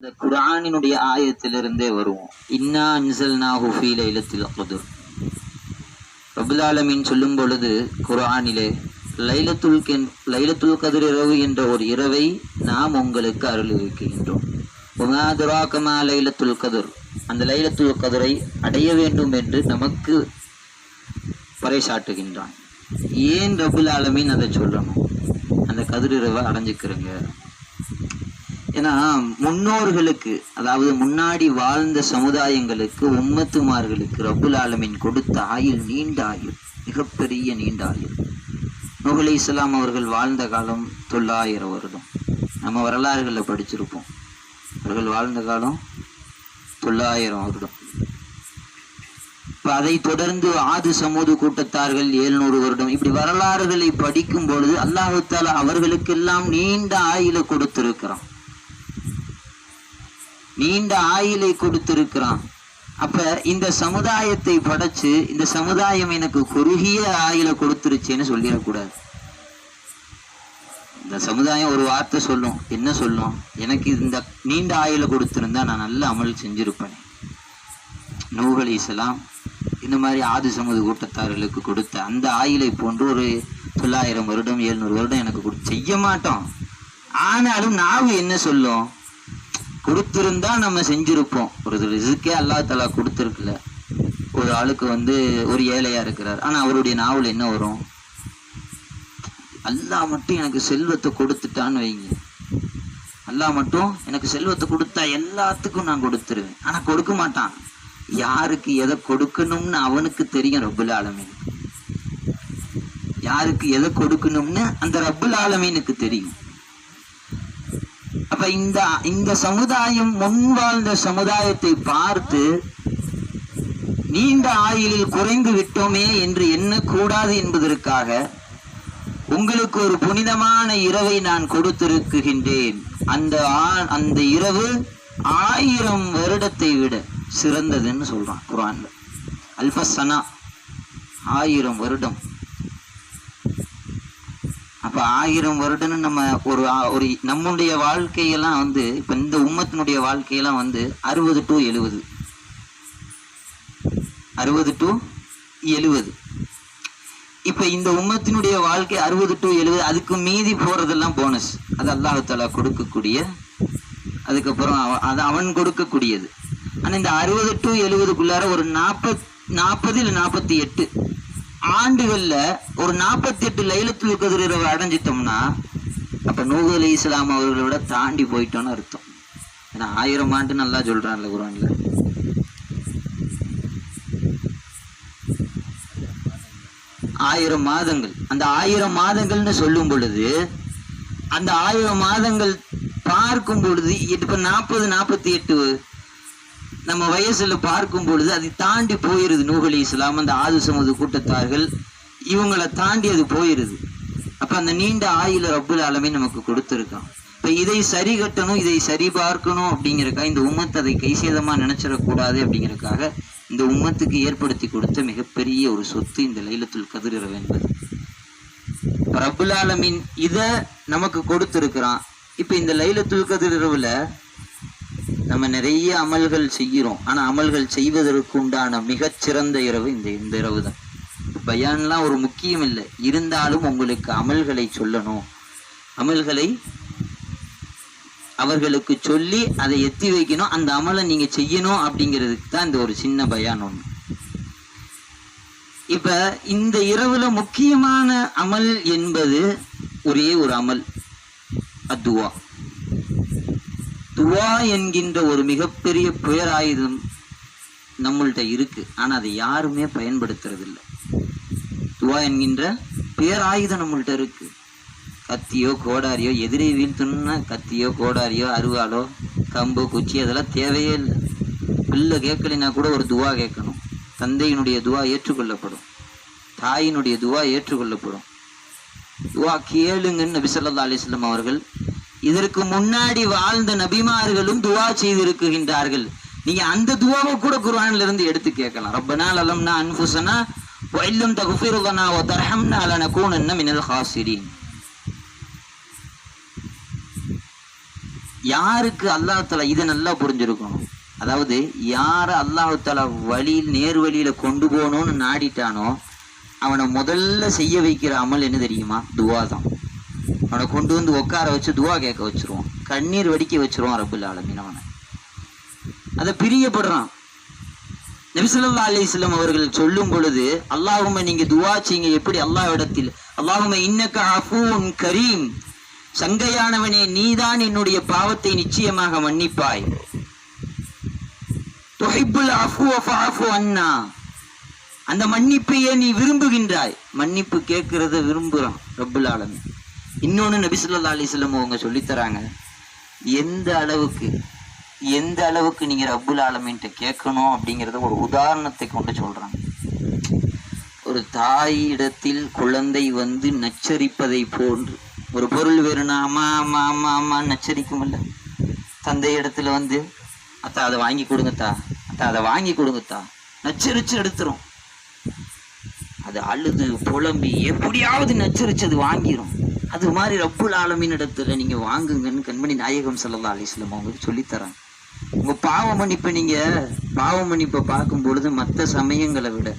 இந்த குர்ஆனினுடைய ஆயத்திலிருந்தே வருவோம். இன்னா அன்ஸல்நாஹு ஃபீ லைலத்தில் கத்ர். ரப்பல் ஆலமீன் சொல்லும் பொழுது குர்ஆனிலே லைலத்துல் கத்ர் இரவு என்ற ஒரு இரவை நாம் உங்களுக்கு அருள்விக்கின்றோம். வமா அத்ராக மா லைலத்துல் கத்ர். அந்த லைலத்துல் கத்ரை அடைய வேண்டும் என்று நமக்கு பறைசாட்டுகின்றான். ஏன் ரப்பல் ஆலமீன் அதை சொல்லணும்? அந்த கதிர் இரவை அடைஞ்சுக்கிறங்க. ஏன்னா முன்னோர்களுக்கு, அதாவது முன்னாடி வாழ்ந்த சமுதாயங்களுக்கு, உம்மத்துமார்களுக்கு ரப்புல் ஆலமீன் கொடுத்த ஆயுள் நீண்ட ஆயுள், மிகப்பெரிய நீண்ட ஆயுள். நூஹ் அலைஹிஸ்ஸலாம் அவர்கள் வாழ்ந்த காலம் 900 வருடம். நம்ம வரலாறுகளில் படிச்சிருப்போம். அவர்கள் வாழ்ந்த காலம் 900 வருடம். இப்போ அதை தொடர்ந்து ஆது சமூது கூட்டத்தார்கள் 700 வருடம். இப்படி வரலாறுகளை படிக்கும் பொழுது அல்லாஹ் தஆலா அவர்களுக்கெல்லாம் நீண்ட ஆயுளை கொடுத்திருக்கிறான், நீண்ட ஆயுளை கொடுத்திருக்கிறான். அப்ப இந்த சமுதாயத்தை படைச்சு இந்த சமுதாயம் எனக்கு குறுகிய ஆயுளை கொடுத்துருச்சேன்னு சொல்லிடக்கூடாது. இந்த சமுதாயம் ஒரு வார்த்தை சொல்லும். என்ன சொல்லும்? எனக்கு இந்த நீண்ட ஆயுளை கொடுத்திருந்தா நான் நல்ல அமல் செஞ்சிருப்பேன். நூஹ் அலைஹிஸ்ஸலாம் இந்த மாதிரி ஆது சமூக கூட்டத்தார்களுக்கு கொடுத்த அந்த ஆயுளை போன்று ஒரு 900 வருடம் 700 வருடம் எனக்கு செய்ய மாட்டோம். ஆனாலும் நாவு என்ன சொல்லும்? கொடுத்திருந்தா நம்ம செஞ்சிருப்போம். ஒரு ரிஸ்கே அல்லாஹ் தஆலா கொடுத்துருக்குல. ஒரு ஆளுக்கு ஒரு ஏழையா இருக்கிறார், ஆனா அவருடைய நாவல் என்ன வரும்? அல்லாஹ் மட்டும் எனக்கு செல்வத்தை கொடுத்துட்டான்னு வைங்க. அல்லாஹ் மட்டும் எனக்கு செல்வத்தை கொடுத்தா எல்லாத்துக்கும் நான் கொடுத்துருவேன். ஆனா கொடுக்க மாட்டான். யாருக்கு எதை கொடுக்கணும்னு அவனுக்கு தெரியும். ரப்புல் ஆலமீன் யாருக்கு எதை கொடுக்கணும்னு அந்த ரப்புல் ஆலமீனுக்கு தெரியும். அப்ப இந்த சமுதாயம் முன் வாழ்ந்த சமுதாயத்தை பார்த்து நீண்ட ஆயுளில் குறைந்து விட்டோமே என்று எண்ணக்கூடாது என்பதற்காக உங்களுக்கு ஒரு புனிதமான இரவை நான் கொடுத்திருக்கின்றேன். அந்த இரவு 1000 வருடத்தை விட சிறந்ததுன்னு சொல்றான் குர்ஆன்ல. அல்ஃபஸ்ஸனா 1000 வருடம். அப்ப 1000 வருடம்னு நம்ம ஒரு நம்முடைய வாழ்க்கையெல்லாம் இப்ப இந்த உம்மத்தினுடைய வாழ்க்கையெல்லாம் 60 to 70 60 to 70. இப்ப இந்த உம்மத்தினுடைய வாழ்க்கை 60 to 70. அதுக்கு மீதி போறதெல்லாம் போனஸ். அது அல்லாஹ் தஆலா கொடுக்கக்கூடிய, அதுக்கப்புறம் அது அவன் கொடுக்கக்கூடியது. ஆனா இந்த 60 to 70க்குள்ளார ஒரு 40 இல்ல 48 ஆண்டுகள்ல ஒரு 48 லைலத்துல் கத்ர் இரவை அடைஞ்சிட்டோம்னா அப்ப நூஹ் அலைஹிஸ்ஸலாம் அவர்களோட தாண்டி போயிட்டோம்னு அர்த்தம். ஏன்னா 1000 ஆண்டு நல்லா சொல்றான்ல குர்ஆன்ல. மாதங்கள். அந்த 1000 மாதங்கள்னு சொல்லும் பொழுது அந்த 1000 மாதங்கள் பார்க்கும் பொழுது இப்ப 40 48 நம்ம வயசுல பார்க்கும் பொழுது அதை தாண்டி போயிருது. நூஹ் அலைஹிஸ்ஸலாம் அந்த ஆது சமூக கூட்டத்தார்கள் இவங்களை தாண்டி அது போயிருது. அப்ப அந்த நீண்ட ஆயுள ரப்புல் ஆலமீன் நமக்கு கொடுத்திருக்கான். இப்ப இதை சரி கட்டணும், இதை சரி பார்க்கணும் அப்படிங்கிறக்காக இந்த உம்மத்து அதை கைசேதமா நினைச்சிடக்கூடாது அப்படிங்கிறதுக்காக இந்த உம்மத்துக்கு ஏற்படுத்தி கொடுத்த மிகப்பெரிய ஒரு சொத்து இந்த லைலத்துல் கத்ர் இரவு என்பது. ரப்புல் ஆலமீன் இத நமக்கு கொடுத்திருக்கிறான். இப்ப இந்த லைலத்துல் கத்ர் இரவுல நம்ம நிறைய அமல்கள் செய்கிறோம். ஆனா அமல்கள் செய்வதற்கு உண்டான மிகச்சிறந்த இரவு இந்த இரவு தான். பயான்லாம் ஒரு முக்கியம் இல்லை, இருந்தாலும் உங்களுக்கு அமல்களை சொல்லணும், அமல்களை அவர்களுக்கு சொல்லி அதை எத்தி வைக்கணும், அந்த அமலை நீங்க செய்யணும் அப்படிங்கிறதுக்கு தான் இந்த ஒரு சின்ன பயான் ஒண்ணு. இப்ப இந்த இரவுல முக்கியமான அமல் என்பது ஒரே ஒரு அமல், அத்துவா. துவா என்கின்ற ஒரு மிகப்பெரிய பேராயுதம் நம்மள்கிட்ட இருக்கு. ஆனா அதை யாருமே பயன்படுத்துறது இல்லை. துவா என்கின்ற பேராயுதம் நம்மள்கிட்ட இருக்கு. கத்தியோ கோடாரியோ, எதிரே வீழ்த்தணும்னா கத்தியோ கோடாரியோ அருவாளோ கம்பு குச்சி அதெல்லாம் தேவையே இல்லை. பிள்ளை கேட்கலைன்னா கூட ஒரு துவா கேட்கணும். தந்தையினுடைய துவா ஏற்றுக்கொள்ளப்படும், தாயினுடைய துவா ஏற்றுக்கொள்ளப்படும். துவா கேளுங்கன்னு நபி ஸல்லல்லாஹு அலைஹி வஸல்லம் அவர்கள், இதற்கு முன்னாடி வாழ்ந்த நபிமார்களும் துவா செய்திருக்கின்றார்கள். நீங்க அந்த துவாவை கூட குர்ஆன்ல இருந்து எடுத்து கேட்கலாம். ரப்பனா லலம்னா அன்ஃபுஸனா வ இல்லம் தக்ஃபிர் லனா வ தர்ஹம்னா லனகூனன்ன மினல் ஹாஸிரீன். யாருக்கு அல்லாஹ் தஆலா இதை நல்லா புரிஞ்சிருக்கணும். அதாவது யார அல்லாஹ் தஆலா வழியில் நேர் வழியில கொண்டு போகணும்னு நாடிட்டானோ அவனை முதல்ல செய்ய வைக்கிற அமல் என்ன தெரியுமா? துவா தான். அவனை கொண்டு வந்து உட்கார வச்சு துவா கேட்க வச்சிருவான், கண்ணீர் வடிக்க வச்சிருவான் ரப்புல் ஆலமீன். அவனை அதை பிரியப்படுறான். நபி ஸல்லல்லாஹு அலைஹி வஸல்லம் அவர்கள் சொல்லும் பொழுது, அல்லாஹும்ம நீங்க துவா செய்யுங்க எப்படி? அல்லாஹ்விடத்தில், அல்லாஹும்ம இன்னக அஃபூன் கரீம், சங்கையானவனே நீதான் என்னுடைய பாவத்தை நிச்சயமாக மன்னிப்பாய். துஹிப்புல் அஃபுவ ஃபஅஃபு அன்னா, அந்த மன்னிப்பையே நீ விரும்புகின்றாய். மன்னிப்பு கேட்கறத விரும்புறான் ரப்புல் ஆலமீன். இன்னொன்னு நபி ஸல்லல்லாஹு அலைஹி வஸல்லம் அவங்க சொல்லித்தராங்க, எந்த அளவுக்கு நீங்க ரப்புல் ஆலமீன்ட்ட கேட்கணும் அப்படிங்கிறத ஒரு உதாரணத்தை கொண்டு சொல்றாங்க. ஒரு தாயிடத்தில் குழந்தை வந்து நச்சரிப்பதை போன்று, ஒரு பொருள் வேணும்னா அம்மா அம்மா அம்மா அம்மா நச்சரிக்கும்ல, தந்தை இடத்துல வந்து அத்தா அதை வாங்கி கொடுங்கத்தா, அத்தா அதை வாங்கி கொடுங்கத்தா, நச்சரிச்சு எடுத்துரும். அது அழுது புலம்பி எப்படியாவது நச்சரிச்சு அது வாங்கிரும். அது மாதிரி ரப்புல் ஆலமீன் இடத்துல நீங்க வாங்குங்கன்னு கண்மணி நாயகம் ஸல்லல்லாஹு அலைஹி வஸல்லம் அவங்களுக்கு சொல்லித்தராங்க. உங்க பாவ மன்னிப்பை பார்க்கும் பொழுது மற்ற சமயங்களை விட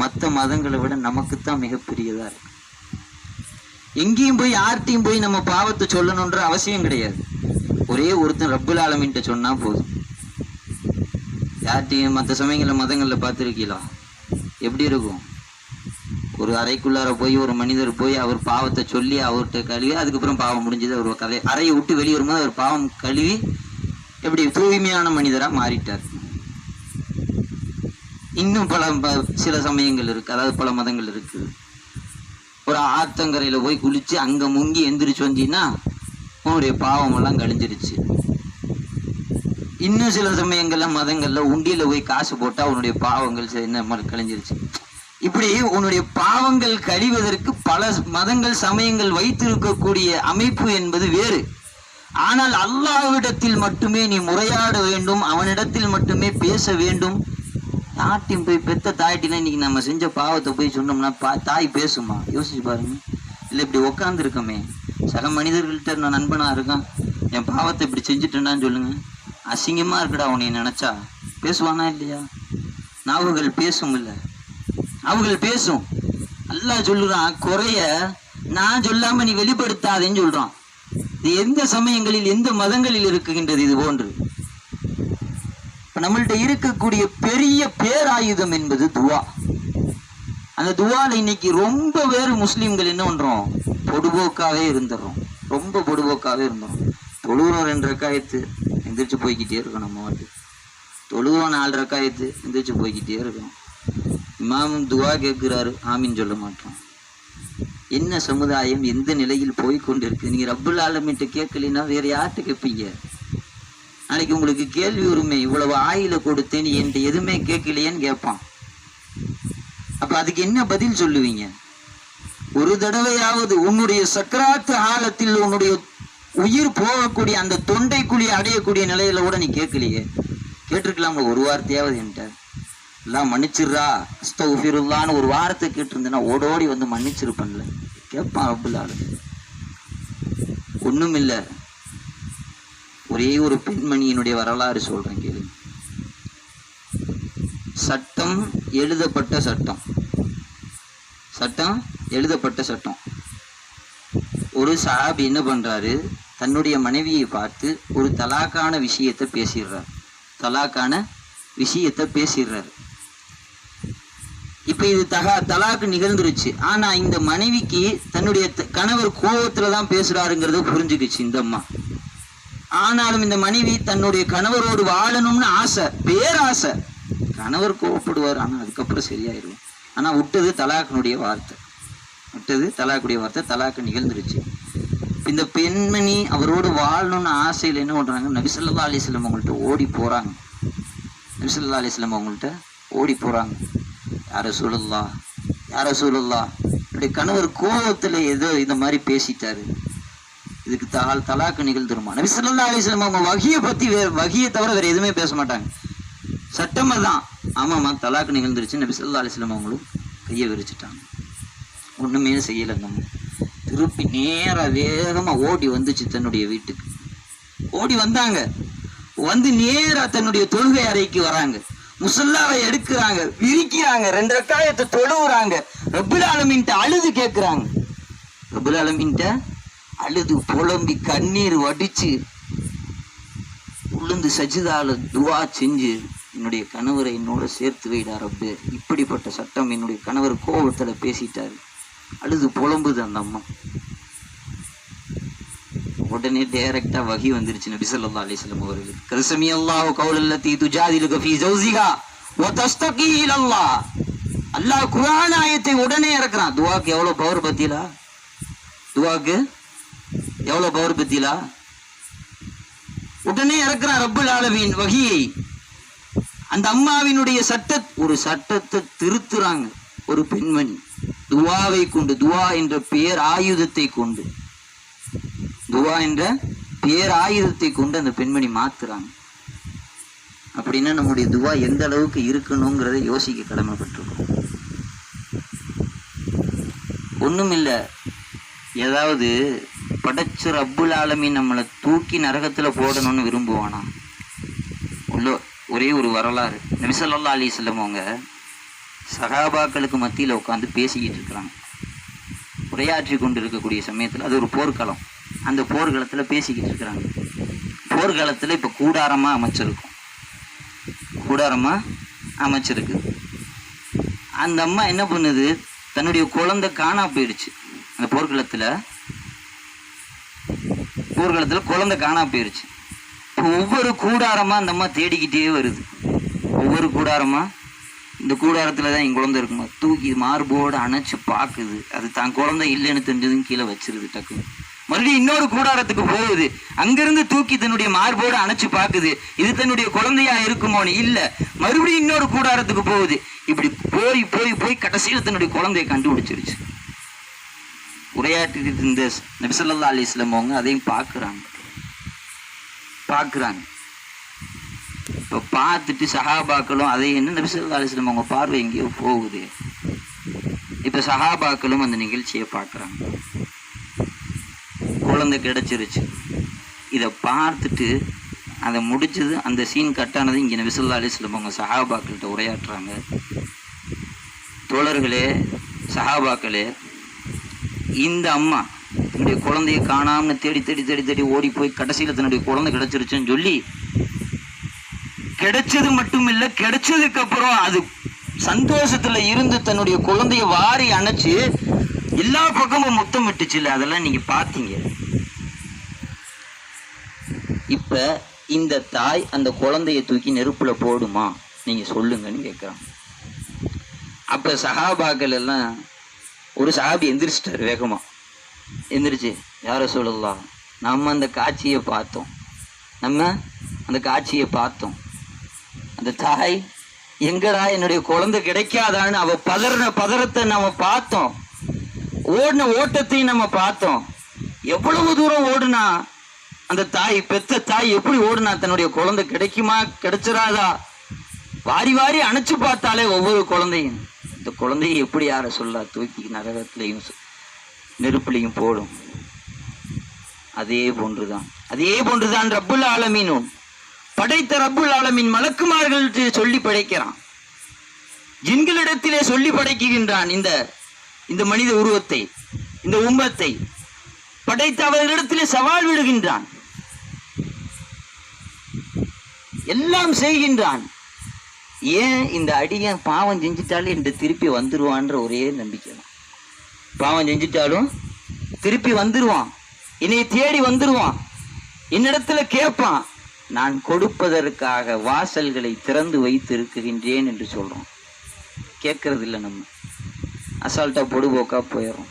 மற்ற மதங்களை விட நமக்குத்தான் மிகப்பெரியதா இருக்கு. எங்கேயும் போய் யார்கிட்டையும் போய் நம்ம பாவத்தை சொல்லணுன்ற அவசியம் கிடையாது. ஒரே ஒருத்தன் ரப்புல் ஆலமீன்ட்ட சொன்னா போதும். யார்கிட்டையும் மற்ற சமயங்கள மதங்கள்ல பார்த்துருக்கீங்களா? எப்படி இருக்கும்? ஒரு அறைக்குள்ளார போய் ஒரு மனிதர் போய் அவர் பாவத்தை சொல்லி அவர்கிட்ட கழுவி, அதுக்கப்புறம் பாவம் முடிஞ்சது. அவர் கதை அறையை விட்டு வெளியே வரும்போது அவர் பாவம் கழுவி எப்படி தூய்மையான மனிதரா மாறிட்டார். இன்னும் சில சமயங்கள் இருக்கு, அதாவது பல மதங்கள் இருக்குது. ஒரு ஆத்தங்கரையில போய் குளிச்சு அங்க முங்கி எந்திரிச்சு வந்தீங்கன்னா உன்னுடைய பாவம் எல்லாம் கழிஞ்சிருச்சு. இன்னும் சில சமயங்கள்ல மதங்கள்ல உண்டியில போய் காசு போட்டா உன்னுடைய பாவங்கள் என்ன கழிஞ்சிருச்சு. இப்படி உன்னுடைய பாவங்கள் கழிவதற்கு பல மதங்கள் சமயங்கள் வைத்திருக்கக்கூடிய அமைப்பு என்பது வேறு. ஆனால் அல்லாஹ்விடத்தில் மட்டுமே நீ முறையாட வேண்டும், அவனிடத்தில் மட்டுமே பேச வேண்டும். யார்ட்டையும் போய் பெத்த தாய்ட்டினா இன்னைக்கு நம்ம செஞ்ச பாவத்தை போய் சொன்னோம்னா தாய் பேசுமா? யோசிச்சு பாருங்க. இல்லை இப்படி உக்காந்துருக்கமே, சக மனிதர்கள்ட்ட நான் நண்பனா இருக்கான், என் பாவத்தை இப்படி செஞ்சுட்டேன்னான்னு சொல்லுங்க, அசிங்கமா இருக்குடா உன்னை நினைச்சா, பேசுவானா இல்லையா? நாவுகள் பேசும் இல்ல, நாவுகள் பேசும். அல்லாஹ் சொல்லுறான், குறைய நான் சொல்லாம நீ வெளிப்படுத்தாதேன்னு சொல்றான். இது எந்த சமயங்களில் எந்த மதங்களில் இருக்குகின்றது இது போன்று? நம்மள்ட்ட இருக்கக்கூடிய பெரிய பேராயுதம் என்பது துவா. அந்த துவால இன்னைக்கு ரொம்ப பேர் முஸ்லீம்கள் என்ன பண்றோம்? பொடுபோக்காவே இருந்துடுறோம், ரொம்ப பொடுபோக்காவே இருந்தோம். தொழுகிறோம் 2 ரக்காயத்து எந்திரிச்சு போய்கிட்டே இருக்கோம், நம்ம வாட்டு தொழுகிறோம் 4 ரக்காயத்து எந்திரிச்சு போய்கிட்டே இருக்கோம். இமாம் துவா கேட்கிறாரு, ஆமீன் சொல்ல மாட்டோம். என்ன சமுதாயம் எந்த நிலையில் போய்கொண்டிருக்கு? நீங்க ரப்புல் ஆலமீன்ட்ட கேட்கலைன்னா வேற யார்கிட்ட கேட்பீங்க? நாளைக்கு உங்களுக்கு கேள்வி உரிமை, இவ்வளவு ஆயில கொடுத்தேன் என்கிட்ட எதுவுமே கேட்கலையேன்னு கேட்பான். அப்ப அதுக்கு என்ன பதில் சொல்லுவீங்க? ஒரு தடவையாவது உன்னுடைய சக்கராத்து ஆழத்தில் உன்னுடைய உயிர் போகக்கூடிய அந்த தொண்டைக்குழி அடையக்கூடிய நிலையில கூட நீ கேட்கலையே. கேட்டிருக்கலாம் ஒரு வார்த்தையாவது என்கிட்ட, எல்லாம் மன்னிச்சிடுறா அஸ்தக்ஃபிருல்லாஹ்னு ஒரு வார்த்தை கேட்டிருந்தேன்னா ஓடோடி வந்து மன்னிச்சிருப்பேன்ல. கேட்பான் ரப்புல் ஆலமீன். ஒண்ணும் இல்லை, ஒரே ஒரு பெண்மணியினுடைய வரலாறு சொல்றேன் கேளு. சட்டம் எழுதப்பட்ட சட்டம். ஒரு சஹாபி என்ன பண்றாரு, தன்னுடைய மனைவியை பார்த்து ஒரு தலாக்கான விஷயத்தை பேசிடுறாரு. இப்ப இது தலாக்கு நிகழ்ந்துருச்சு. ஆனா இந்த மனைவிக்கு தன்னுடைய கணவர் கோபத்துலதான் பேசுறாருங்கிறத புரிஞ்சுக்குச்சு இந்த அம்மா. ஆனாலும் இந்த மனைவி தன்னுடைய கணவரோடு வாழணும்னு ஆசை, பேராசை. கணவர் கோவப்படுவார், ஆனா அதுக்கப்புறம் சரியாயிடும். ஆனா விட்டது தலாக்குடைய வார்த்தை, தலாக்கு நிகழ்ந்துருச்சு. இந்த பெண்மணி அவரோடு வாழணும்னு ஆசையில் என்ன பண்றாங்க, நபி ஸல்லல்லாஹு அலைஹி வஸல்லம் அவங்கள்ட்ட ஓடி போறாங்க. யார ரசூலுல்லாஹ், என்னுடைய கணவர் கோபத்துல ஏதோ இந்த மாதிரி பேசிட்டாரு, இதுக்கு தலாக்கு நிகழ்ந்துருமா? நபி ஸல்லல்லாஹு அலைஹி வஸல்லம் அவங்க வஹியை தவிர வேற எதுவுமே பேச மாட்டாங்க. சட்டம் தான், ஆமாம்மா தலாக்கு நிகழ்ந்துருச்சு. நபி ஸல்லல்லாஹு அலைஹி வஸல்லம் அவங்களும் கையை விரிச்சிட்டாங்க, ஒண்ணுமே செய்யலை. நம்ம திருப்பி நேரா வேகமா ஓடி வந்துச்சு தன்னுடைய வீட்டுக்கு. ஓடி வந்தாங்க. வந்து நேரா தன்னுடைய தொழுகை அறைக்கு வராங்க. முசல்லாவை எடுக்கிறாங்க, விரிக்கிறாங்க, 2 ரக்காயத்தை தொழுவுறாங்க. ரப்புல் ஆலமீன்ட்ட அழுது கேட்கிறாங்க. ரப்புல் ஆலமீன்ட்ட அழுது புலம்பி கண்ணீர் வடிச்சு உளுந்து சஜிதால துவா செஞ்சு, என்னுடைய கணவரை என்னோட சேர்த்து வைடா ரப்பு, இப்படிப்பட்ட சட்டம் என்னுடைய கணவர் கோபத்துல பேசிட்டாரு. அழுது புலம்புது அந்த அம்மா. உடனே டைரக்டா வஹி வந்துருச்சு நபி ஸல்லல்லாஹு அலைஹி வஸல்லம் அவர்களுக்கு. கல்சமி அல்லாஹு கௌலல்லதி துஜாதிலுக ஃபீ ஜௌஜிஹா வ தஸ்தகி இலல்லாஹ். அல்லாஹ் குர்ஆன் ஆயத்தை உடனே இறக்குறான். துஆக்கு எவ்வளவு பவர் பத்தியலா? துஆக்கு எவ்வளவு பவர் பத்தியலா? உடனே இறக்குறான் ரப்புல் ஆலமீன் வஹியை. அந்த அம்மாவினுடைய ஒரு சட்டத்தை திருத்துறாங்க. ஒரு பெண்மணி துஆவை கொண்டு, துஆ என்ற பேர் ஆயுதத்தை கொண்டு, துவா என்ற பேர் ஆயுதத்தை கொண்டு அந்த பெண்மணி மாத்துறாங்க. அப்படின்னா நம்முடைய துவா எந்த அளவுக்கு இருக்கணுங்கிறத யோசிக்க கடமைப்பட்டிருக்கோம். ஒண்ணும் இல்லை, ஏதாவது படைச்ச ரப்புல் ஆலமீன் நம்மளை தூக்கி நரகத்துல போடணும்னு விரும்புவானா? ஒரே ஒரு வரலாறு. நபி ஸல்லல்லாஹு அலைஹி வஸல்லம் அவங்க சஹாபாக்களுக்கு மத்தியில உட்காந்து பேசிக்கிட்டு இருக்கிறாங்க. உரையாற்றி கொண்டு இருக்கக்கூடிய சமயத்துல, அது ஒரு போர்க்களம், அந்த போர்க்களத்துல பேசிக்கிட்டு இருக்கிறாங்க. போர்க்களத்துல இப்ப கூடாரமா அமைச்சிருக்கு. அந்த அம்மா என்ன பண்ணுது, தன்னுடைய குழந்தை காணா போயிடுச்சு. அந்த போர்க்களத்துல குழந்தை காணா போயிடுச்சு. ஒவ்வொரு கூடாரமா அந்த அம்மா தேடிக்கிட்டே வருது. ஒவ்வொரு கூடாரமா, இந்த கூடாரத்துலதான் என் குழந்தை இருக்குமா, தூக்கி மார்போடு அணைச்சு பாக்குது. அது தான் குழந்தை இல்லைன்னு தெரிஞ்சதும் கீழே வச்சிருது. டக்குன்னு மறுபடியும் இன்னொரு கூடாரத்துக்கு போகுது. அங்கிருந்து தூக்கி தன்னுடைய மார்போடு அணைச்சு பாக்குது. இது தன்னுடைய குழந்தையா இருக்குமோன்னு இல்ல. மறுபடியும் இன்னொரு கூடாரத்துக்கு போகுது. இப்படி போய் போய் போய் கடைசியில் தன்னுடைய குழந்தையை கண்டுபிடிச்சிருச்சு. உரையாற்றிட்டு இருந்த நபி ஸல்லல்லாஹு அலைஹி வஸல்லம் அவங்க அதையும் பார்க்குறாங்க. இப்போ பார்த்துட்டு சஹாபாக்களும் அதை என்ன, நபி ஸல்லல்லாஹு அலைஹி வஸல்லம் அவங்க பார்வை எங்கேயோ போகுது. இப்போ சஹாபாக்களும் அந்த நிகழ்ச்சியை பார்க்குறாங்க. குழந்தை கிடைச்சிருச்சு. இதை பார்த்துட்டு அதை முடிச்சது, அந்த சீன் கட்டானது. இங்கே நபி ஸல்லல்லாஹு அலைஹி வஸல்லம் அவங்க சஹாபாக்கள்கிட்ட உரையாற்றுறாங்க. தோழர்களே, சஹாபாக்களே, இந்த அம்மா தன்னுடைய குழந்தைய காணாம தேடி தேடி தேடி தேடி ஓடி போய் கடைசியில தன்னுடைய குழந்தை கிடைச்சிருச்சுன்னு சொல்லி, கிடைச்சது மட்டும் இல்ல, கிடைச்சதுக்கு அப்புறம் அது சந்தோஷத்துல இருந்து தன்னுடைய குழந்தைய வாரி அணைச்சு எல்லா பக்கமும் முத்தம் விட்டுச்சு இல்ல, அதெல்லாம் நீங்க பாத்தீங்க. இப்ப இந்த தாய் அந்த குழந்தைய தூக்கி நெருப்புல போடுமா, நீங்க சொல்லுங்கன்னு கேட்கிறாங்க. அப்ப சஹாபாக்கள் எல்லாம், ஒரு சஹாபி எந்திரிச்சிட்டாரு வேகமா. எந்திரிச்சு, யார சொல்லலாம், நம்ம அந்த காட்சியை பார்த்தோம். அந்த தாய், எங்கடா என்னுடைய குழந்தை கிடைக்காதான்னு அவ பதறத்தை நம்ம பார்த்தோம். ஓடின ஓட்டத்தையும் நம்ம பார்த்தோம். எவ்வளவு தூரம் ஓடுனா அந்த தாய், பெத்த தாய் எப்படி ஓடுனா, தன்னுடைய குழந்தை கிடைக்குமா கிடைச்சிடாதா, வாரி வாரி அணைச்சு பார்த்தாலே ஒவ்வொரு குழந்தையும். இந்த குழந்தையை எப்படி யார சொல்ல தூக்கி நரகத்திலையும் நெருப்புலையும் போடும். அதே போன்றுதான் ரப்புல் ஆலமீனும் படைத்த ரப்புல் ஆலமீன் மலக்குமார்கள் சொல்லி படைக்கிறான். ஜின்களிடத்திலே சொல்லி படைக்கின்றான். இந்த மனித உருவத்தை, இந்த உம்மத்தை படைத்த அவர்களிடத்திலே சவால் விடுகின்றான். எல்லாம் செய்கின்றான். ஏன், இந்த அடியன் பாவம் செஞ்சிட்டாலும் என்று திருப்பி வந்துருவான்ற ஒரே நம்பிக்கை தான். பாவம் செஞ்சிட்டாலும் திருப்பி வந்துருவான், என்னை தேடி வந்துருவான், என்னிடத்துல கேட்பான். நான் கொடுப்பதற்காக வாசல்களை திறந்து வைத்து இருக்குகின்றேன் என்று சொல்றோம். கேட்கறது இல்லை, நம்ம அசால்ட்டா பொடுபோக்கா போயிடும்.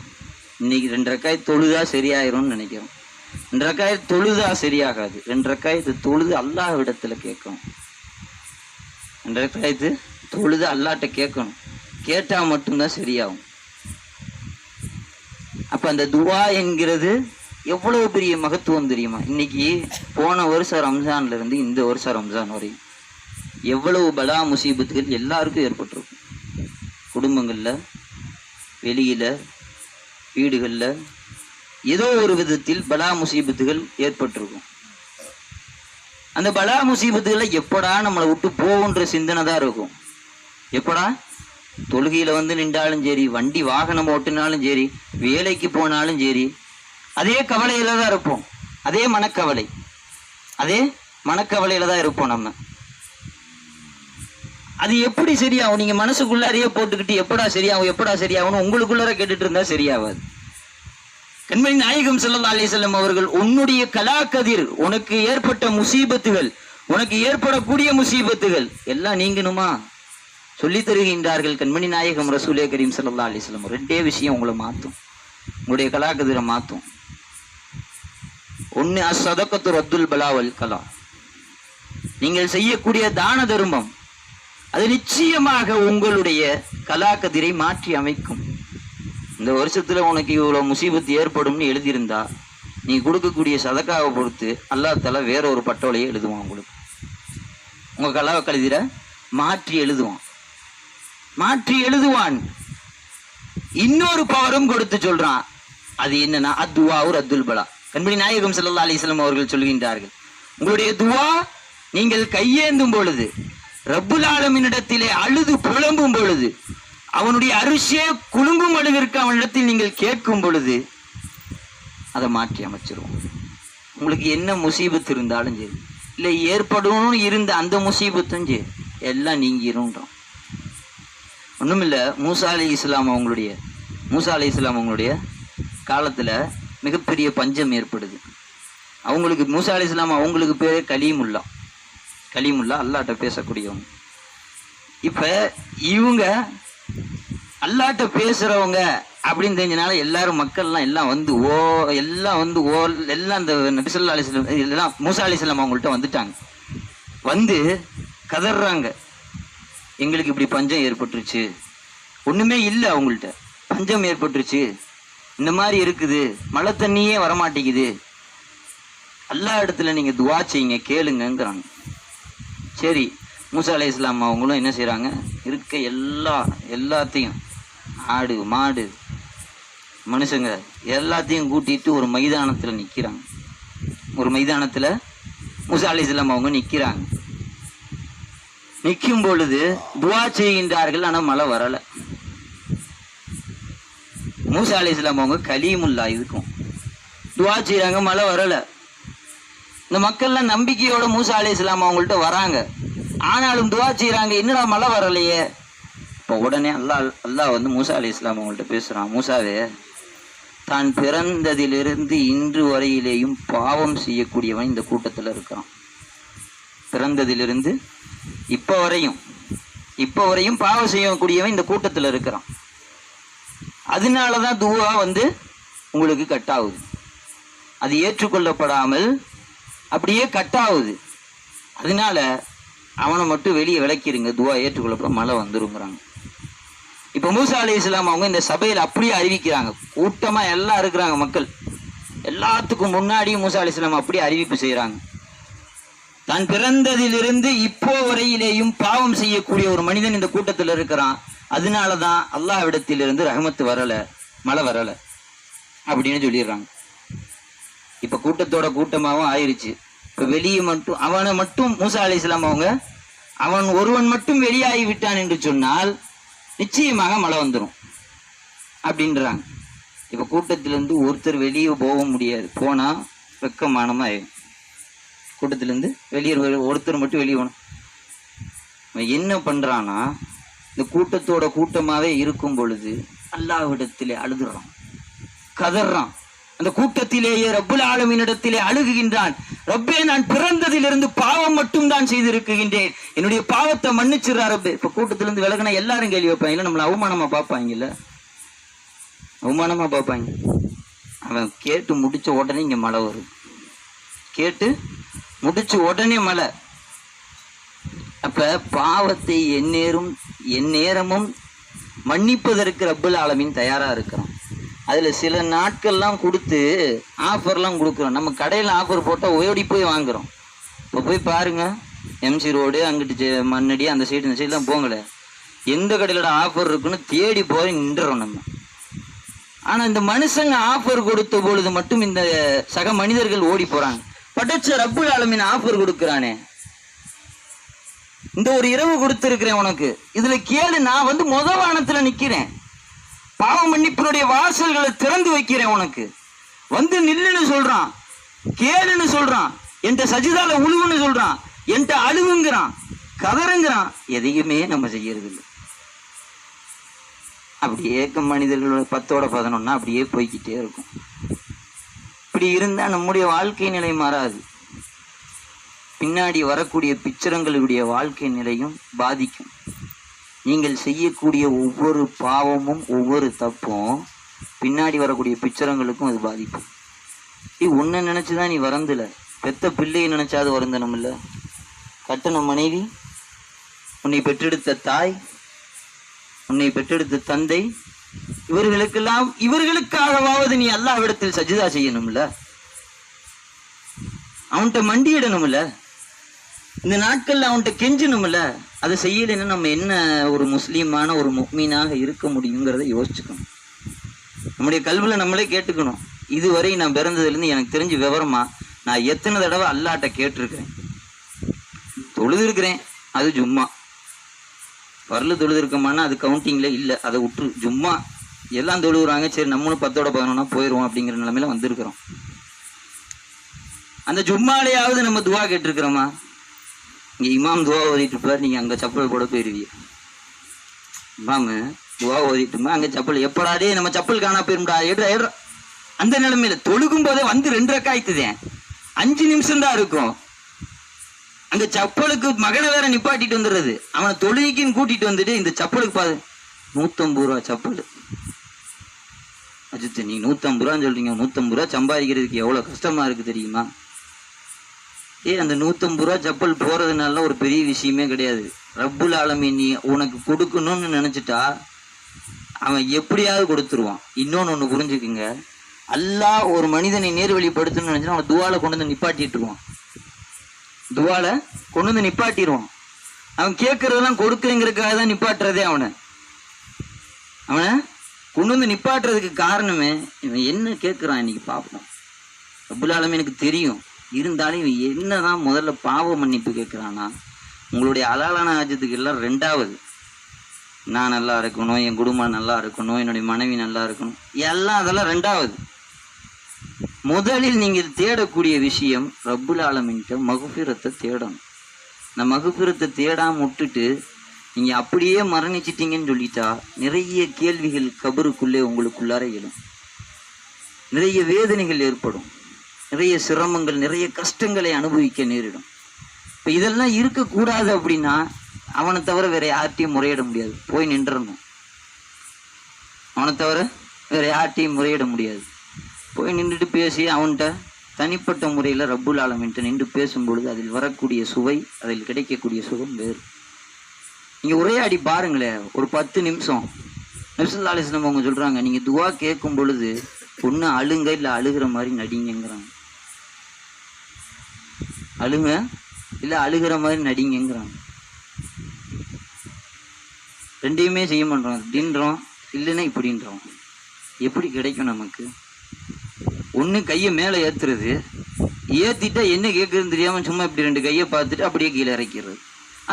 இன்னைக்கு 2 ரக்காய் தொழுதா சரியாயிரும்னு நினைக்கிறோம். 2 ரக்காய் தொழுதா சரியாகாது. 2 ரக்காயத்து தொழுது அல்லாஹ்விடத்துல கேட்கணும். 2 ரக்காயத்து தொழுது அல்லாஹ்ட்ட கேட்கணும். கேட்டா மட்டும்தான் சரியாகும். அப்ப அந்த துவா என்கிறது எவ்வளவு பெரிய மகத்துவம் தெரியுமா? இன்னைக்கு போன வருஷம் ரம்ஜான்ல இருந்து இந்த வருஷம் ரம்ஜான் வரையும் எவ்வளவு பலா முசீபத்துகள் எல்லாருக்கும் ஏற்பட்டிருக்கும். குடும்பங்கள்ல, வெளியில, வீடுகள்ல ஏதோ ஒரு விதத்தில் பலா முசீபத்துகள் ஏற்பட்டிருக்கும். அந்த பலா முசீபத்துகளை எப்படா நம்மளை விட்டு போகுன்ற சிந்தனை தான் இருக்கும். எப்படா தொழுகையில வந்து நின்றாலும் சரி, வண்டி வாகனம் ஓட்டினாலும் சரி, வேலைக்கு போனாலும் சரி, அதே கவலையில தான் இருப்போம். அதே மனக்கவலையில தான் இருப்போம் நம்ம. அது எப்படி சரியாகும்? நீங்க மனசுக்குள்ளாரையே போட்டுக்கிட்டு எப்படா சரியாகும் உங்களுக்குள்ளார கேட்டுட்டு இருந்தா சரியாவாது. கண்மணி நாயகம் ஸல்லல்லாஹு அலைஹி வஸல்லம் அவர்கள் உன்னுடைய கலாக்கதிர், உனக்கு ஏற்பட்ட முசீபத்துகள், உனக்கு ஏற்படக்கூடிய முசீபத்துகள் எல்லாம் நீங்கணுமா சொல்லி தருகின்றார்கள். கண்மணி நாயகம் ரசூலே கரீம் ஸல்லல்லாஹு அலைஹி வஸல்லம் ரெண்டே விஷயம் உங்களை மாற்றும், உங்களுடைய கலாக்கதிரை மாற்றும். ஒன்னு அஸ்ஸதகத்து ரத்துல் பலா வல் கலா, நீங்கள் செய்யக்கூடிய தான தர்மம் அது நிச்சயமாக உங்களுடைய கலாக்கதிரை மாற்றி அமைக்கும். இந்த வருஷத்துல உனக்கு இவ்வளவு முசீபத்து ஏற்படும்னு எழுதியிருந்தா நீ கொடுக்கக்கூடிய சதக்காவை பொறுத்து அல்லாஹ் தஆலா வேற ஒரு பட்டோலையை எழுதுவான். உங்களுக்கு உங்க கலாக்கதிரை மாற்றி எழுதுவான். இன்னொரு பவரும் கொடுத்து சொல்றான். அது என்னன்னா அத்துவா ரத்துல் பலா. கண்மணி நாயகம் ஸல்லல்லாஹு அலைஹி வஸல்லம் அவர்கள் சொல்கின்றார்கள், உங்களுடைய துவா நீங்கள் கையேந்தும் பொழுது, ரப்புல் ஆலமீனிடத்திலே அழுது புலம்பும் பொழுது, அவனுடைய அரிசியே குலுங்கும் அளவிற்கு அவனிடத்தில் நீங்கள் கேட்கும் பொழுது அதை மாற்றி அமைச்சிருவோம். உங்களுக்கு என்ன முசீபத்து இருந்தாலும் சரி, இல்லை ஏற்படணும்னு இருந்த அந்த முசீபத்தும் சரி, எல்லாம் நீங்கிருன்றோம். ஒண்ணுமில்ல, மூசா அலைஹிஸ்ஸலாம் அவங்களுடைய காலத்துல மிகப்பெரிய பஞ்சம் ஏற்படுது. அவங்களுக்கு மூசா அலைஹிஸ்ஸலாம் அவங்களுக்கு பேரே கலீமுல்லா அல்லாஹ்ட்ட பேசக்கூடியவங்க. இப்ப இவங்க அல்லாஹ்ட்ட பேசுறவங்க அப்படின்னு தெரிஞ்சனால எல்லாரும் மக்கள்லாம் எல்லாம் வந்து எல்லாம் அந்த நபி ஸல்லல்லாஹு அலைஹி வஸல்லம் எல்லாம் மூசா அலைஹிஸ்ஸலாம் அவங்கள்ட்ட வந்துட்டாங்க. வந்து கதறாங்க, எங்களுக்கு இப்படி பஞ்சம் ஏற்பட்டுருச்சு, ஒண்ணுமே இல்லை அவங்கள்ட்ட, பஞ்சம் ஏற்பட்டுருச்சு, இந்த மாதிரி இருக்குது, மழை தண்ணியே வரமாட்டேங்குது, அல்லாஹ் இடத்துல நீங்க துவா செய்யுங்க, கேளுங்கிறாங்க. சரி, மூசா அலைஹிஸ்ஸலாம் அவங்களும் என்ன செய்யறாங்க, இருக்க எல்லாத்தையும் ஆடு மாடு மனுஷங்க எல்லாத்தையும் கூட்டிட்டு ஒரு மைதானத்துல நிக்கிறாங்க. மூசா அலைஹிஸ்ஸலாம் அவங்க நிக்கிறாங்க. நிற்கும் பொழுது துவா செய்கின்றார்கள். ஆனா மழை வரல. மூசா அலைஹிஸ்ஸலாம் அவங்க கலீமுல்லா இதுக்கும் துவா செய்யறாங்க, மழை வரல. இந்த மக்கள்லாம் நம்பிக்கையோட மூசா அலைஹிஸ்ஸலாம் அவங்கள்ட்ட வராங்க. ஆனாலும் துவா செய்யறாங்க, என்னடா மழை வரலையே. இப்போ உடனே அல்லாஹ் வந்து மூசா அலைஹிஸ்ஸலாம் அவங்கள்ட்ட பேசுறான், மூசாவே, தான் பிறந்ததிலிருந்து இன்று வரையிலேயும் பாவம் செய்யக்கூடியவன் இந்த கூட்டத்தில் இருக்கிறான். பிறந்ததிலிருந்து இப்ப வரையும் பாவம் செய்யக்கூடியவன் இந்த கூட்டத்தில் இருக்கிறான். அதனாலதான் துவா வந்து உங்களுக்கு கட்டாகுது, அது ஏற்றுக்கொள்ளப்படாமல் அப்படியே கட்டாகுது. அதனால அவனை மட்டும் வெளியே விளக்கிடுங்க, துவா ஏற்றுக்கொள்ளப்பட மழை வந்துருங்கிறாங்க. இப்ப மூசா அலைஹிஸ்ஸலாம் அவங்க இந்த சபையில் அப்படியே அறிவிக்கிறாங்க. கூட்டமா எல்லாம் இருக்கிறாங்க மக்கள், எல்லாத்துக்கும் முன்னாடி மூசா அலைஹிஸ்ஸலாம் அப்படியே அறிவிப்பு செய்யறாங்க. தான் பிறந்ததிலிருந்து இப்போ வரையிலேயும் பாவம் செய்யக்கூடிய ஒரு மனிதன் இந்த கூட்டத்தில் இருக்கிறான். அதனாலதான் அல்லாஹ்விடத்திலிருந்து ரஹமத்து வரல, மழை வரல அப்படின்னு சொல்லிடுறாங்க. இப்ப கூட்டத்தோட கூட்டமாகவும் ஆயிருச்சு. இப்ப வெளியே மட்டும் அவனை மட்டும் மூசா அலைஹிஸ்ஸலாம் அவங்க அவன் ஒருவன் மட்டும் வெளியாகி விட்டான் என்று சொன்னால் நிச்சயமாக மழை வந்துடும் அப்படின்றாங்க. இப்ப கூட்டத்திலிருந்து ஒருத்தர் வெளியே போக முடியாது, போனா வெக்கமானமா ஆயிடும். கூட்டத்திலிருந்து வெளியே ஒருத்தர் மட்டும் வெளியே போகணும். என்ன பண்றான்னா, இந்த கூட்டத்தோட கூட்டமாவே இருக்கும் பொழுது அல்லாஹ்விடத்திலே அழுதுறான், கதறான். அந்த கூட்டத்திலேயே ரப்புல் ஆலமீனிடத்திலே அழுகுகின்றான், ரப்பே, நான் பிறந்ததிலிருந்து பாவம் மட்டும் தான் செய்திருக்கின்றேன், என்னுடைய பாவத்தை மன்னிச்சிடறா ரப்பே. இப்ப கூட்டத்திலிருந்து விலகினா எல்லாரும் கேள்வி வைப்பாங்க, இல்ல நம்மளை அவமானமா பார்ப்பாங்கல்ல, அவமானமா பார்ப்பாங்க. அவன் கேட்டு முடிச்ச உடனே இங்க மழை வரும், கேட்டு முடிச்ச உடனே மழை. அப்ப பாவத்தை எந்நேரமும் மன்னிப்பதற்கு ரப்புல் ஆலமீன் தயாரா இருக்கிறான். அதுல சில நாட்கள்லாம் கொடுத்து ஆஃபர்லாம் கொடுக்குறோம். நம்ம கடையில் ஆஃபர் போட்டால் ஓடி போய் வாங்குறோம். இப்போ போய் பாருங்க, எம்சி ரோடு அங்கிட்டு மண்ணடி அந்த சைடு இந்த சைடுலாம் போங்களே, எந்த கடையிலோட ஆஃபர் இருக்குன்னு தேடி போய் நின்றுறோம் நம்ம. ஆனா இந்த மனுஷங்க ஆஃபர் கொடுத்த பொழுது மட்டும் இந்த சக மனிதர்கள் ஓடி போறாங்க. படைச்ச ரப்புல் ஆலமீன் ஆஃபர் கொடுக்கிறானே, இந்த ஒரு இரவு கொடுத்திருக்கிறேன் உனக்கு, இதுல கேளு, நான் வானத்துல நிக்கிறேன், பாவ மன்னிப்பினுடைய வாசல்களை திறந்து வைக்கிறேன், உனக்கு நில்லுன்னு சொல்றான், கேளுன்னு சொல்றான், என்கிட்ட சஜிதால உழுவுன்னு சொல்றான், என்கிட்ட அழுவுங்கிறான், கதறுங்கிறான். எதையுமே நம்ம செய்யறது இல்லை. அப்படியே மனிதர்களோட 10-11 அப்படியே போய்கிட்டே இருக்கும். இப்படி இருந்தா நம்முடைய வாழ்க்கை நிலை மாறாது. பின்னாடி வரக்கூடிய பிச்சரங்களுடைய வாழ்க்கை நிலையும் பாதிக்கும். நீங்கள் செய்யக்கூடிய ஒவ்வொரு பாவமும் ஒவ்வொரு தப்பும் பின்னாடி வரக்கூடிய பிச்சரங்களுக்கும் அது பாதிக்கும். உன்னை நினைச்சுதான் நீ வரந்துல, பெத்த பிள்ளையை நினைச்சாது வருந்தனும் இல்ல, கட்டண மனைவி, உன்னை பெற்றெடுத்த தாய், உன்னை பெற்றெடுத்த தந்தை, இவர்களுக்காகவாவது நீ அல்லாஹ்விடத்தில் சஜிதா செய்யணும்ல, அவன்கிட்ட மண்டியிடணும்ல, இந்த நாட்கள்ல அவன்கிட்ட கெஞ்சணும்ல. அதை செய்யலைன்னா நம்ம என்ன ஒரு முஸ்லீமான ஒரு முஃமினாக இருக்க முடியுங்கிறத யோசிச்சுக்கணும். நம்முடைய கல்வில நம்மளே கேட்டுக்கணும். இதுவரை நான் பிறந்ததுலேருந்து எனக்கு தெரிஞ்சு விவரமா நான் எத்தனை தடவை அல்லாட்ட கேட்டிருக்கிறேன். தொழுதுருக்கிறேன், அது ஜும்மா. வரல தொழுதுருக்கமானா அது கவுண்டிங்ல இல்லை, அதை விட்டுரு. ஜும்மா எல்லாம் தொழுகிறாங்க, சரி நம்மளும் 10-11 போயிடுவோம் அப்படிங்கிற நிலைமையில வந்திருக்கிறோம். அந்த ஜும்மாலையாவது நம்ம துவா கேட்டிருக்கிறோமா? இங்கே இமாம் துவா ஓதிட்டு இருப்பார், நீங்கள் அங்கே சப்பல் போட போயிருவீங்க. இமாமு துவா ஓதிட்டுமா அங்கே சப்பல், எப்படாதே நம்ம சப்பல் காணா போயிருந்தா ஏடுறா. அந்த நிலைமையில தொழுகும் போதே 2 ரக்காய்த்துதேன், 5 நிமிஷம் தான் இருக்கும். அங்க சப்பலுக்கு மகனை வேற நிப்பாட்டிட்டு வந்துடுறது. அவனை தொழுகைக்குன்னு கூட்டிட்டு வந்துட்டு இந்த சப்பலுக்கு பாரு 150 ரூபா சப்பல். அஜித், நீ 150 ரூபான்னு சொல்றீங்க, 150 ரூபா சம்பாதிக்கிறதுக்கு எவ்வளவு கஷ்டமா இருக்கு தெரியுமா? அந்த 150 ரூபா சப்பல் போறதுனால ஒரு பெரிய விஷயமே கிடையாது. ரப்புல் ஆலமீன் நீ உனக்கு கொடுக்கணும்னு நினைச்சிட்டா அவன் எப்படியாவது கொடுத்துருவான். இன்னொன்னு புரிஞ்சுக்குங்க, அல்லாஹ் ஒரு மனிதனை நேர்வழிப்படுத்தணும்னு நினைச்சா அவன் துவால கொண்டு வந்து நிப்பாட்டிட்டுருவான். துவால கொண்டு வந்து நிப்பாட்டிடுவான். அவன் கேட்கறதெல்லாம் கொடுக்குறேங்கிறதுக்காக தான் நிப்பாட்டுறதே. அவனை கொண்டு வந்து நிப்பாட்டுறதுக்கு காரணமே இவன் என்ன கேட்குறான் இன்னைக்கு பார்ப்போம். ரப்புல் ஆலமீனுக்கு தெரியும். இருந்தாலும் இவன் என்னதான் முதல்ல பாவ மன்னிப்பு கேட்குறான்னா, உங்களுடைய அலாலான ஆஜத்துக்கு எல்லாம் 2வது நான் நல்லா இருக்கணும், என் குடும்பம் நல்லா இருக்கணும், என்னுடைய மனைவி நல்லா இருக்கணும், எல்லாம் அதெல்லாம் 2வது. முதலில் நீங்கள் தேடக்கூடிய விஷயம் ரப்புல் ஆலமீன்கிட்ட மகுஃபிரத்தை தேடணும். இந்த மகுஃபிரத்தை தேடாம விட்டுட்டு நீங்க அப்படியே மரணிச்சிட்டீங்கன்னு சொல்லிட்டா நிறைய கேள்விகள் கபருக்குள்ளே உங்களுக்குள்ளார எழும், நிறைய வேதனைகள் ஏற்படும், நிறைய சிரமங்கள், நிறைய கஷ்டங்களை அனுபவிக்க நேரிடும். இப்போ இதெல்லாம் இருக்கக்கூடாது அப்படின்னா அவனை தவிர வேற யார்ட்டையும் முறையிட முடியாது, போய் நின்றணும். அவனை தவிர வேற யார்ட்டையும் முறையிட முடியாது. போய் நின்றுட்டு பேசி அவன்கிட்ட தனிப்பட்ட முறையில் ரப்புல் ஆலமீன்கிட்ட நின்று பேசும்பொழுது அதில் வரக்கூடிய சுவை, அதில் கிடைக்கக்கூடிய சுகம் வேறு. நீங்கள் உரையாடி பாருங்களேன், ஒரு 10 நிமிஷம். நபி ஸல்லல்லாஹு அலைஹி வஸல்லம் அவங்க சொல்கிறாங்க, நீங்கள் துவா கேட்கும் பொழுது ஒன்று அழுங்க இல்லை அழுகிற மாதிரி நடிங்கிறாங்க. அழுங்க இல்லை அழுகிற மாதிரி நடிங்கிறாங்க. 2யுமே செய்ய மாட்டோம். இப்படின்றோம் இல்லைன்னா இப்படின்றோம். எப்படி கிடைக்கும் நமக்கு? ஒன்று கையை மேலே ஏற்றுறது, ஏற்றிட்டா என்ன கேட்குறதுன்னு தெரியாமல் சும்மா இப்படி 2 கையை பார்த்துட்டு அப்படியே கீழே இறக்கிறது.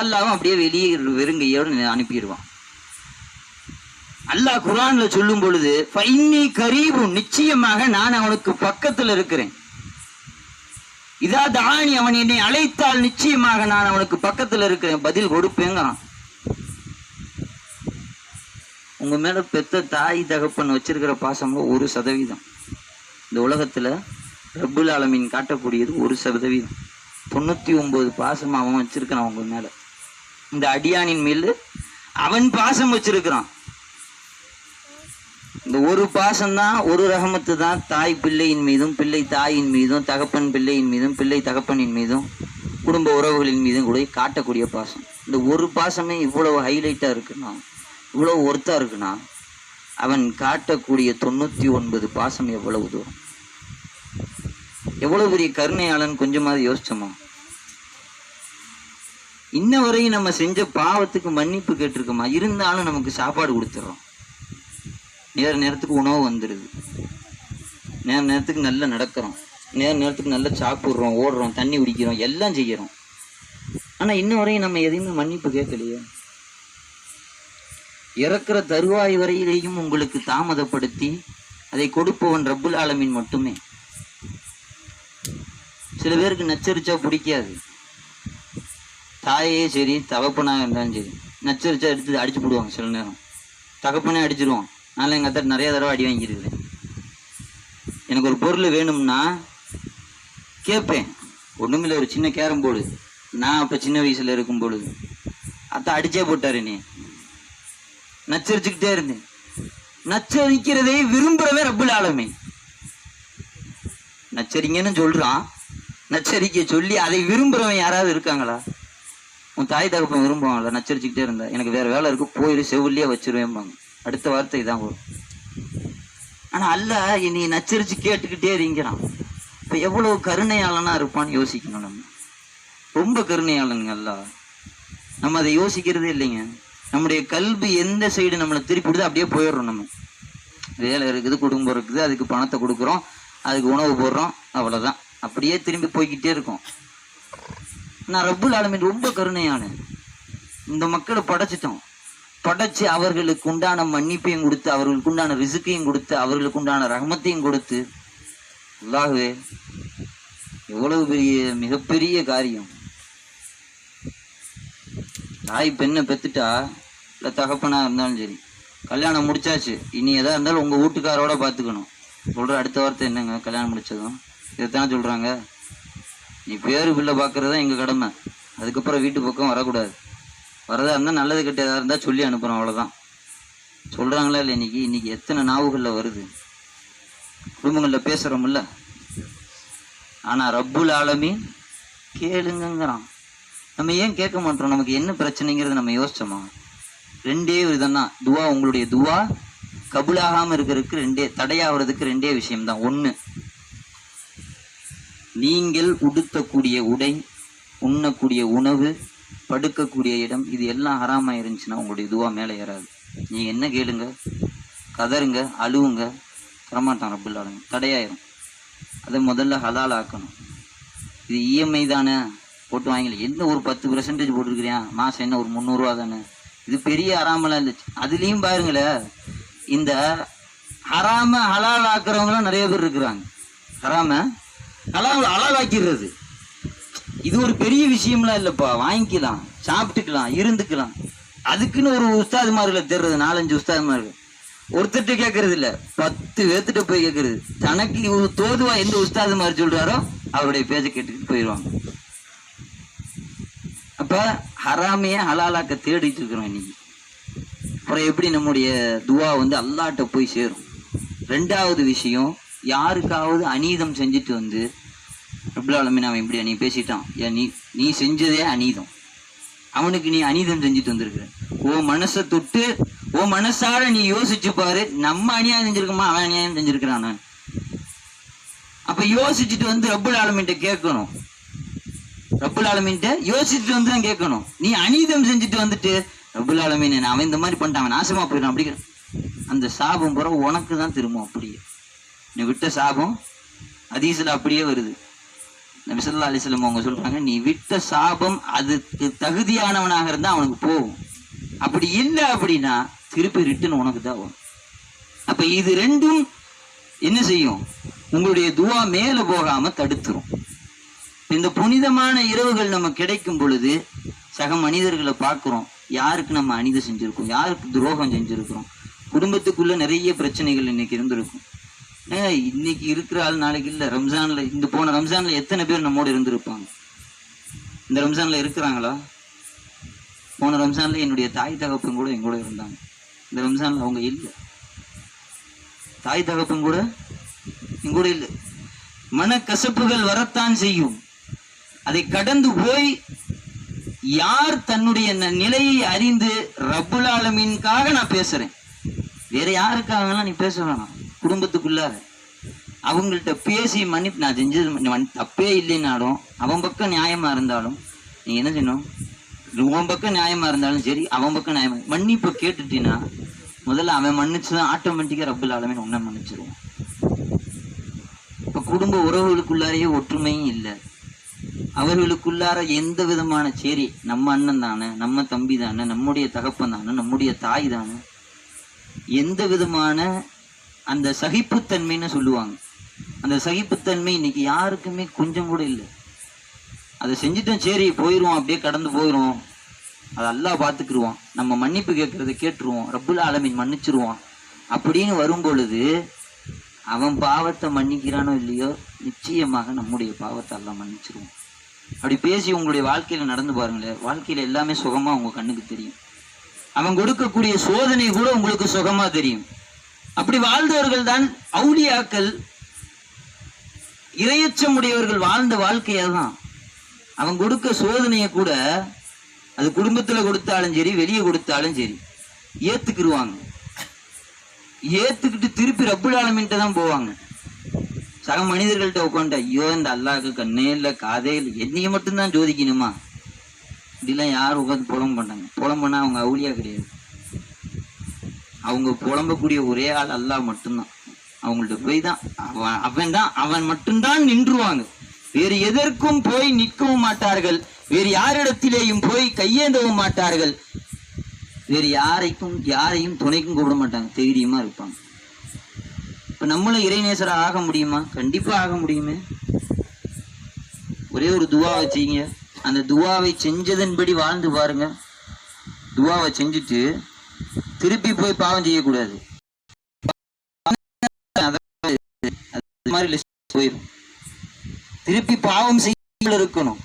அல்லாவும் அப்படியே வெளியே வெறுங்கையோடு அனுப்பிடுவான். அல்லாஹ் குர்ஆன்ல சொல்லும் பொழுது ஃபைன்னி கரீபுன், நிச்சயமாக நான் அவனுக்கு பக்கத்தில் இருக்கிறேன். இதா தானி, அவன் என்னை அழைத்தால் நிச்சயமாக நான் அவனுக்கு பக்கத்தில் இருக்கிறேன், பதில் கொடுப்பேங்கிறான். உங்க மேல பெத்த தாய் தகப்பன் வச்சிருக்கிற பாசம்ல 1% இந்த உலகத்துல ரப்புல் ஆலமீன் காட்டக்கூடியது 1%. 99 பாசம் அவன் வச்சிருக்கிறான் உங்க மேல. இந்த அடியானின் மேல அவன் பாசம் வச்சிருக்கிறான். இந்த ஒரு பாசம்தான், ஒரு ரஹமத்து தான் தாய் பிள்ளையின் மீதும், பிள்ளை தாயின் மீதும், தகப்பன் பிள்ளையின் மீதும், பிள்ளை தகப்பனின் மீதும், குடும்ப உறவுகளின் மீதும் கூட காட்டக்கூடிய பாசம். இந்த ஒரு பாசமே இவ்வளவு ஹைலைட்டா இருக்குன்னா, இவ்வளவு ஒர்த்தா இருக்குன்னா, அவன் காட்டக்கூடிய 99 பாசம் எவ்வளவு தூரம், எவ்வளவு பெரிய கருணையாளன் கொஞ்சமாவது யோசிச்சோமா? இன்ன வரையும் நம்ம செஞ்ச பாவத்துக்கு மன்னிப்பு கேட்டிருக்கோமா? இருந்தாலும் நமக்கு சாப்பாடு கொடுத்துறோம், நேரத்துக்கு உணவு வந்துடுது, நேரத்துக்கு நல்லா நடக்கிறோம், நேரத்துக்கு நல்லா சாப்பிட்றோம், ஓடுறோம், தண்ணி குடிக்கிறோம், எல்லாம் செய்கிறோம். ஆனால் இன்ன வரையும் நம்ம எதையுமே மன்னிப்பு கேட்கலையே. இறக்குற தருவாய் வரையிலையும் உங்களுக்கு தாமதப்படுத்தி அதை கொடுப்பவன் ரப்புல் ஆலமீன் மட்டுமே. சில பேருக்கு நச்சரிச்சா பிடிக்காது. தாயே சரி, தகப்பனாக இருந்தாலும் சரி, நச்சரிச்சா எடுத்து அடிச்சு போடுவாங்க. சில நேரம் தகப்பனே அடிச்சிருவான். அதனால எங்கள் அத்தை நிறைய தடவை அடி வாங்கியிருக்கிறேன். எனக்கு ஒரு பொருள் வேணும்னா கேட்பேன். ஒன்றுமில்லை, ஒரு சின்ன கேரம் போர்டு. நான் அப்போ சின்ன வயசில் இருக்கும் பொழுது அத்தை அடிச்சே போட்டாரு. நீ நச்சரிச்சுக்கிட்டே இருந்தேன். நச்சரிக்கிறதே விரும்புறவே ரப்புல் ஆலமீன். நச்சரிங்கன்னு சொல்றான், நச்சரிக்க சொல்லி அதை விரும்புறவன் யாராவது இருக்காங்களா? உன் தாய் தகப்பன் விரும்புவாங்களா? நச்சரிச்சுக்கிட்டே இருந்தா எனக்கு வேற வேலை இருக்கு, போயிரு, செவிலியா வச்சிருவேன்பாங்க. அடுத்த வார்த்தை தான் வரும். ஆனா அல்ல நீ நச்சரிச்சு கேட்டுக்கிட்டே இருங்கிறான். இப்ப எவ்வளவு கருணையாளனா இருப்பான்னு யோசிக்கணும். நம்ம ரொம்ப கருணையாளனுங்க அல்ல. நம்ம அதை யோசிக்கிறதே இல்லைங்க. நம்முடைய கல்வி எந்த சைடு நம்மளை திருப்பிடுது அப்படியே போயிடுறோம். நம்ம வேலை இருக்குது, குடும்பம் இருக்குது, அதுக்கு பணத்தை கொடுக்குறோம், அதுக்கு உணவு போடுறோம், அவ்வளோதான். அப்படியே திரும்பி போய்கிட்டே இருக்கும். நான் ரப்புல் ஆலமீன் ரொம்ப கருணையான இந்த மக்களை படைச்சிட்டோம். படைச்சு அவர்களுக்கு உண்டான மன்னிப்பையும் கொடுத்து, அவர்களுக்கு உண்டான ரிசுக்கையும் கொடுத்து, அவர்களுக்கு உண்டான ரஹமத்தையும் கொடுத்து, அல்லாஹ்வே எவ்வளவு பெரிய மிகப்பெரிய காரியம். தாய் பெண்ணை பெத்துட்டா, இல்லை தகப்பனா இருந்தாலும் சரி, கல்யாணம் முடிச்சாச்சு, இனி எதா இருந்தாலும் உங்கள் வீட்டுக்காரோட பார்த்துக்கணும். சொல்கிற அடுத்த வார்த்தை என்னங்க? கல்யாணம் முடிச்சதும் இதைத்தானே சொல்கிறாங்க. நீ பேரு பிள்ளை பார்க்குறதா எங்கள் கடமை. அதுக்கப்புறம் வீட்டு பக்கம் வரக்கூடாது. வரதா இருந்தால் நல்லது கெட்டதாக இருந்தால் சொல்லி அனுப்புகிறோம், அவ்வளோதான். சொல்கிறாங்களா இல்லை? இன்னைக்கு எத்தனை நாவுகளில் வருது, குடும்பங்களில் பேசுகிறோம்ல. ஆனால் ரப்புல் ஆலமீன் கேளுங்கிறான். நம்ம ஏன் கேட்க மாட்டோம்? நமக்கு என்ன பிரச்சனைங்கிறது நம்ம யோசிச்சோமா? ரெண்டே விதம் தான் துவா. உங்களுடைய துவா கபுலாகாமல் இருக்கிறதுக்கு தடையாகிறதுக்கு ரெண்டே விஷயம்தான். ஒன்று, நீங்கள் உடுத்தக்கூடிய உடை, உண்ணக்கூடிய உணவு, படுக்கக்கூடிய இடம், இது எல்லாம் ஹராமாக இருந்துச்சுன்னா உங்களுடைய துவா மேலே ஏறாது. நீங்கள் என்ன கேளுங்க, கதருங்க, அழுவுங்க, தரமாட்டான் ரப்புல் ஆலமீன், தடையாயிரும். அதை முதல்ல ஹலால் ஆக்கணும். இது இஎம்ஐ தானே, போட்டு வாங்கல, என்ன ஒரு 10% போட்டுருக்கிறியான், மாதம் என்ன ஒரு 300 ரூபா தானே, இது பெரிய ஹராமெல்லாம் இருந்துச்சு. அதுலேயும் பாருங்களேன், இந்த ஹராம ஹலால் ஆக்குறவங்களாம் நிறைய பேர் இருக்கிறாங்க. ஹராம ஹலால் ஆக்கிடுறது இது ஒரு பெரிய விஷயம்லாம் இல்லைப்பா. வாங்கிக்கலாம், சாப்பிட்டுக்கலாம், இருந்துக்கலாம். அதுக்குன்னு ஒரு உஸ்தாதுமார்களை தேடுறது, 4-5 உஸ்தாதுமார்கள். ஒருத்தர்கிட்ட கேட்கறது இல்லை, 10 பேர்த்திட்ட போய் கேட்கறது. தனக்கு தோதுவா எந்த உஸ்தாதுமார் சொல்றாரோ அவருடைய பேச்சை கேட்டுக்கிட்டு போயிடுவாங்க. அப்ப ஹராமையே ஹலாலாக்க தேடிட்டு இருக்கிறோம் இன்னைக்கு. அப்புறம் எப்படி நம்முடைய துவா அல்லாஹ்ட்ட போய் சேரும்? ரெண்டாவது விஷயம், யாருக்காவது அநீதம் செஞ்சுட்டு ரப்புல் ஆலமீன் அவன் இப்படி நீ பேசிட்டான், ஏன் நீ செஞ்சதே அநீதம், அவனுக்கு நீ அநீதம் செஞ்சுட்டு வந்திருக்கிற. ஓ மனசை தொட்டு, ஓ மனசார நீ யோசிச்சு பாரு, நம்ம அநியாயம் செஞ்சிருக்கோமா, அவன் அநியாயம் செஞ்சிருக்கிறான். அப்ப யோசிச்சுட்டு ரப்புல் ஆலமீன்ட்ட கேட்கணும். ரப்புல் ஆலமீன்ட்ட யோசிச்சுட்டு தான் கேட்கணும். நீ அநீதம் செஞ்சுட்டு வந்துட்டு ரப்புல் ஆலமீன் அவன் இந்த மாதிரி பண்ணிட்டான், அவன் நாசமா போயிடான் அப்படிங்கிற அந்த சாபம் பூரா உனக்கு தான் திரும்பும். அப்படியே நீ விட்ட சாபம் ஹதீஸ்ல அப்படியே வருது. நபி ஸல்லல்லாஹு அலைஹி வஸல்லம் அவங்க சொல்றாங்க, நீ விட்ட சாபம் அதுக்கு தகுதியானவனாக இருந்தா அவனுக்கு போகும், அப்படி இல்லை அப்படின்னா திருப்பி ரிட்டன் உனக்கு தான் வரும். அப்ப இது ரெண்டும் என்ன செய்யும்? உங்களுடைய துவா மேல போகாம தடுத்துரும். இந்த புனிதமான இரவுகள் நம்ம கிடைக்கும் பொழுது சக மனிதர்களை பார்க்குறோம். யாருக்கு நம்ம அநீதி செஞ்சிருக்கோம், யாருக்கு துரோகம் செஞ்சிருக்கிறோம், குடும்பத்துக்குள்ள நிறைய பிரச்சனைகள் இன்னைக்கு இருந்திருக்கும். இன்னைக்கு இருக்கிற ஆள் நாளைக்கு இல்லை. ரம்ஜான்ல போன ரம்ஜான்ல எத்தனை பேர் நம்மோடு இருந்திருப்பாங்க? இந்த ரம்ஜான்ல இருக்கிறாங்களா? போன ரம்ஜான்ல என்னுடைய தாய் தகப்பன் கூட எங்கூட இருந்தாங்க. இந்த ரம்ஜான்ல அவங்க இல்லை. தாய் தகப்பன் கூட எங்கூட இல்லை. மனக்கசப்புகள் வரத்தான் செய்யும். அதை கடந்து போய் யார் தன்னுடைய நிலையை அறிந்து ரப்புல் ஆலமீனுக்காக நான் பேசுறேன், வேற யாருக்காகலாம் நீ பேச வேணாம். குடும்பத்துக்குள்ளார அவங்கள்ட்ட பேசி மன்னிப்பு, நான் செஞ்சது தப்பே இல்லைன்னாலும், அவன் பக்கம் நியாயமா இருந்தாலும் நீ என்ன செய்யணும்? உன் பக்கம் நியாயமா இருந்தாலும் சரி, அவன் பக்கம் நியாயமா மன்னிப்பு கேட்டுட்டீன்னா முதல்ல அவன் மன்னிச்சுதான் ஆட்டோமேட்டிக்கா ரப்புல் ஆலமீன் உன்னை மன்னிச்சிருவான். இப்ப குடும்ப உறவுகளுக்குள்ளாரையே ஒற்றுமையும் இல்லை. அவர்களுக்குள்ளார எந்த விதமான சரி நம்ம அண்ணன் தானே, நம்ம தம்பி தானே, நம்முடைய தகப்பன் தானே, நம்முடைய தாய் தானே, எந்த விதமான அந்த சகிப்புத்தன்மைன்னு சொல்லுவாங்க, அந்த சகிப்புத்தன்மை இன்னைக்கு யாருக்குமே கொஞ்சம் கூட இல்லை. அதை செஞ்சுட்டோம், சரி போயிடுவோம், அப்படியே கடந்து போயிடுவோம், அதை அல்லாஹ் பார்த்துக்கிடுவான், நம்ம மன்னிப்பு கேட்கறத கேட்டுருவோம், ரப்புல் ஆலமீன் மன்னிச்சிருவான் அப்படின்னு வரும் பொழுது அவன் பாவத்தை மன்னிக்கிறானோ இல்லையோ, நிச்சயமாக நம்முடைய பாவத்தை எல்லாம் மன்னிச்சிருவோம். அப்படி பேசி உங்களுடைய வாழ்க்கையில நடந்து பாருங்களேன், வாழ்க்கையில எல்லாமே சுகமா உங்க கண்ணுக்கு தெரியும். அவன் கொடுக்கக்கூடிய சோதனை கூட உங்களுக்கு சுகமா தெரியும். அப்படி வாழ்ந்தவர்கள் தான் அவுலியாக்கள், இரையச்சமுடையவர்கள் வாழ்ந்த வாழ்க்கையதான். அவன் கொடுக்க சோதனையை கூட அது குடும்பத்துல கொடுத்தாலும் சரி, வெளியே கொடுத்தாலும் சரி, ஏத்துக்கிடுவாங்க. ஏத்துக்கிட்டு திருப்பி ரப்புல் ஆலமீன்ட்ட தான் போவாங்க. சக மனிதர்கள்ட்ட உட்காந்து, ஐயோ இந்த அல்லாஹ்க்கு கண்ணே இல்லை காதே இல்லை, என்னைய மட்டும்தான் ஜோதிக்கணுமா, இப்படிலாம் யாரும் உட்காந்து புலம் பண்ணாங்க. புலம் பண்ணா அவங்க அவுலியா கிடையாது. அவங்க புலம்பக்கூடிய ஒரே ஆள் அல்லாஹ் மட்டும்தான். அவங்கள்ட்ட போய் தான் அவன் மட்டும்தான் நின்றுவாங்க. வேறு எதற்கும் போய் நிற்கவும் மாட்டார்கள், வேறு யாரிடத்திலேயும் போய் கையேந்தவும் மாட்டார்கள், வேறு யாரையும் துணைக்கும் கூப்பிட மாட்டாங்க, தைரியமா இருப்பாங்க. இப்ப நம்மளும் இறைநேசரா ஆக முடியுமா? கண்டிப்பா ஆக முடியுமே. ஒரே ஒரு துவாவை செய்யுங்க, அந்த துவாவை செஞ்சதன்படி வாழ்ந்து பாருங்க. துவாவை செஞ்சுட்டு திருப்பி போய் பாவம் செய்யக்கூடாது. போயிடும், திருப்பி பாவம் செய்ய இருக்கணும்.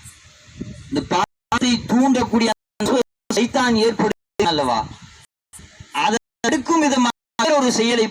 இந்த பாவத்தை தூண்டக்கூடிய சைத்தான் ஏற்படுத்த அல்லவா, அதை தடுக்கும் விதமாக ஒரு செயலை